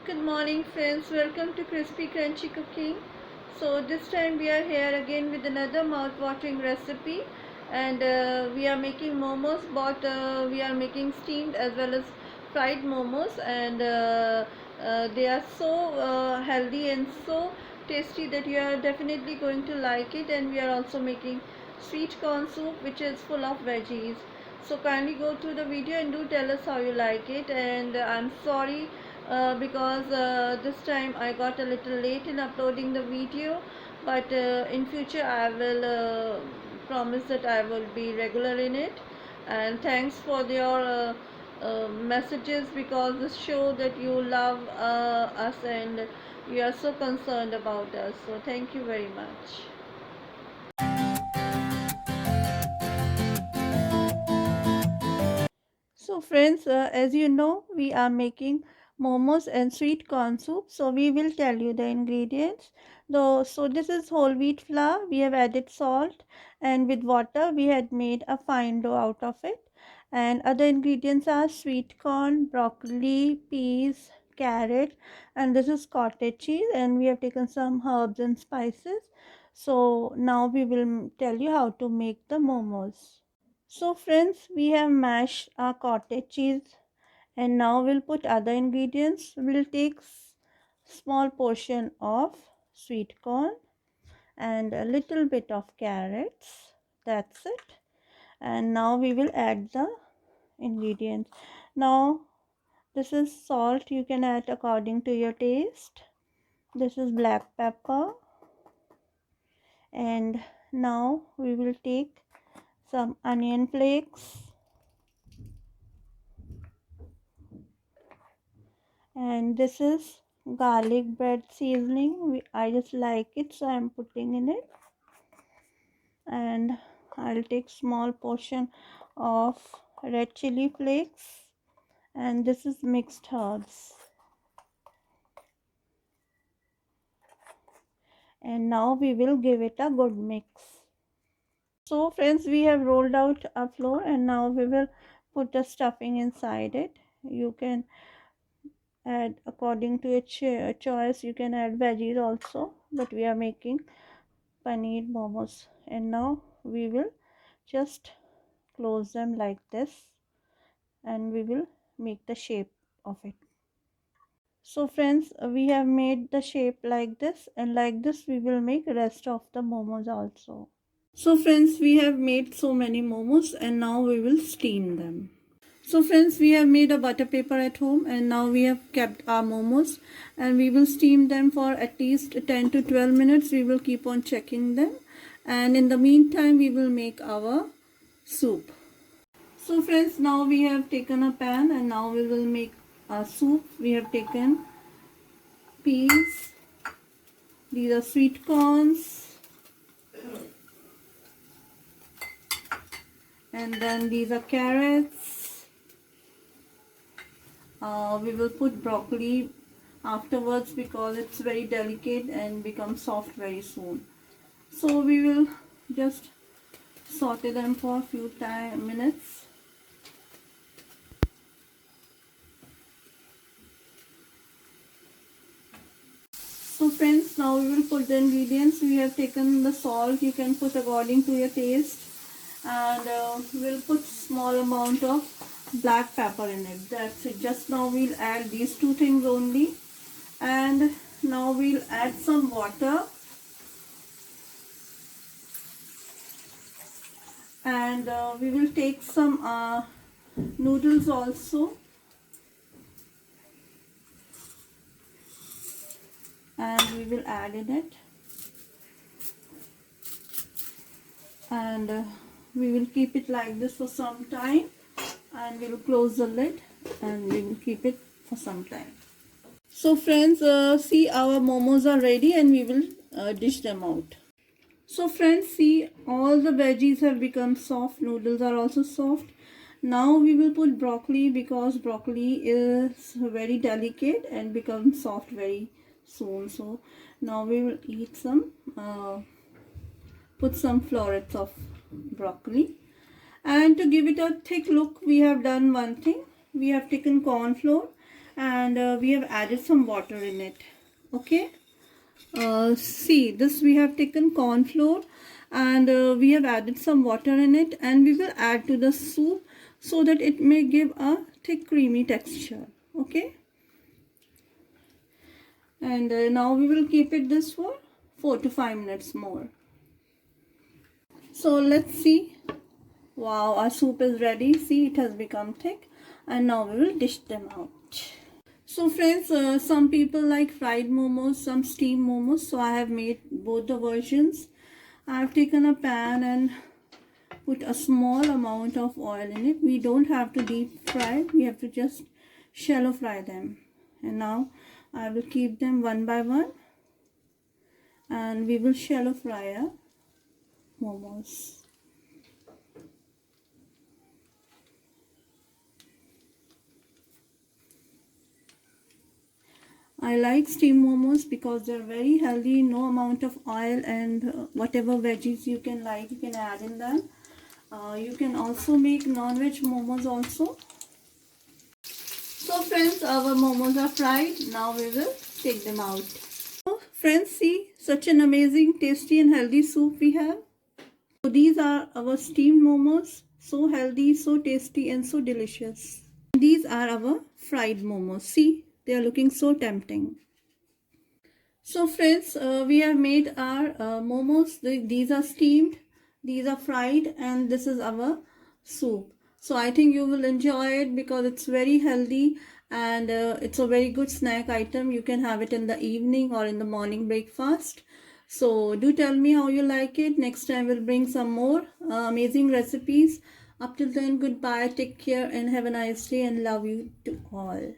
Good morning friends, welcome to Crispy Crunchy Cooking. So this time we are here again with another mouth-watering recipe, and we are making momos, but we are making steamed as well as fried momos, and they are so healthy and so tasty that you are definitely going to like it. And we are also making sweet corn soup which is full of veggies. So kindly go through the video and do tell us how you like it. And I'm sorry because this time I got a little late in uploading the video, but in future I will promise that I will be regular in it. And thanks for your messages, because this show that you love us and you are so concerned about us, so thank you very much. So friends, as you know, we are making momos and sweet corn soup. So we will tell you the ingredients. So this is whole wheat flour. We have added salt, and with water we had made a fine dough out of it. And other ingredients are sweet corn, broccoli, peas, carrot, and this is cottage cheese. And we have taken some herbs and spices. So now we will tell you how to make the momos. So friends, we have mashed our cottage cheese, and now we'll put other ingredients. We'll take small portion of sweet corn and a little bit of carrots. That's it. And now we will add the ingredients. Now this is salt, you can add according to your taste. This is black pepper, and now we will take some onion flakes, and this is garlic bread seasoning. I just like it, so I'm putting in it. And I'll take small portion of red chili flakes, and this is mixed herbs. And now we will give it a good mix. So friends, we have rolled out a flour, and now we will put the stuffing inside it. You can add according to your choice. You can add veggies also, but we are making paneer momos. And now we will just close them like this, and we will make the shape of it. So friends, we have made the shape like this, and like this we will make rest of the momos also. So friends, we have made so many momos, and now we will steam them. So friends, we have made a butter paper at home, and now we have kept our momos, and we will steam them for at least 10 to 12 minutes. We will keep on checking them, and in the meantime we will make our soup. So friends, now we have taken a pan, and now we will make a soup. We have taken peas, these are sweet corns, and then these are carrots. We will put broccoli afterwards because it's very delicate and becomes soft very soon. So we will just saute them for a few minutes. So friends, now we will put the ingredients. We have taken the salt, you can put according to your taste, and we'll put small amount of black pepper in it. That's it. Just now we'll add these two things only, and now we'll add some water, and we will take some noodles also, and we will add in it, and we will keep it like this for some time, and we will close the lid, and we will keep it for some time. So friends, see, our momos are ready, and we will dish them out. So friends, see, all the veggies have become soft. Noodles are also soft. Now we will put broccoli, because broccoli is very delicate and becomes soft very soon. So now we will eat some, put some florets of broccoli. And to give it a thick look, we have done one thing. We have taken corn flour, and we have added some water in it. Okay, see, this we have taken corn flour, and we have added some water in it, and we will add to the soup so that it may give a thick creamy texture. Okay, and now we will keep it this for 4 to 5 minutes more. So let's see. Wow, our soup is ready. See, it has become thick, and now we will dish them out. So friends, some people like fried momos, some steamed momos. So I have made both the versions. I have taken a pan and put a small amount of oil in it. We don't have to deep fry. We have to just shallow fry them. And now I will keep them one by one, and we will shallow fry our momos. I like steamed momos because they're very healthy, no amount of oil, and whatever veggies you can like, you can add in them. You can also make non-veg momos also. So friends, our momos are fried. Now we will take them out. So friends, see, such an amazing, tasty and healthy soup we have. So these are our steamed momos. So healthy, so tasty and so delicious. These are our fried momos. See, they are looking so tempting. So friends, we have made our momos. These are steamed, these are fried, and this is our soup. So I think you will enjoy it because it's very healthy, and it's a very good snack item. You can have it in the evening or in the morning breakfast. So do tell me how you like it. Next time we'll bring some more amazing recipes. Up till then, goodbye, take care, and have a nice day, and love you to all.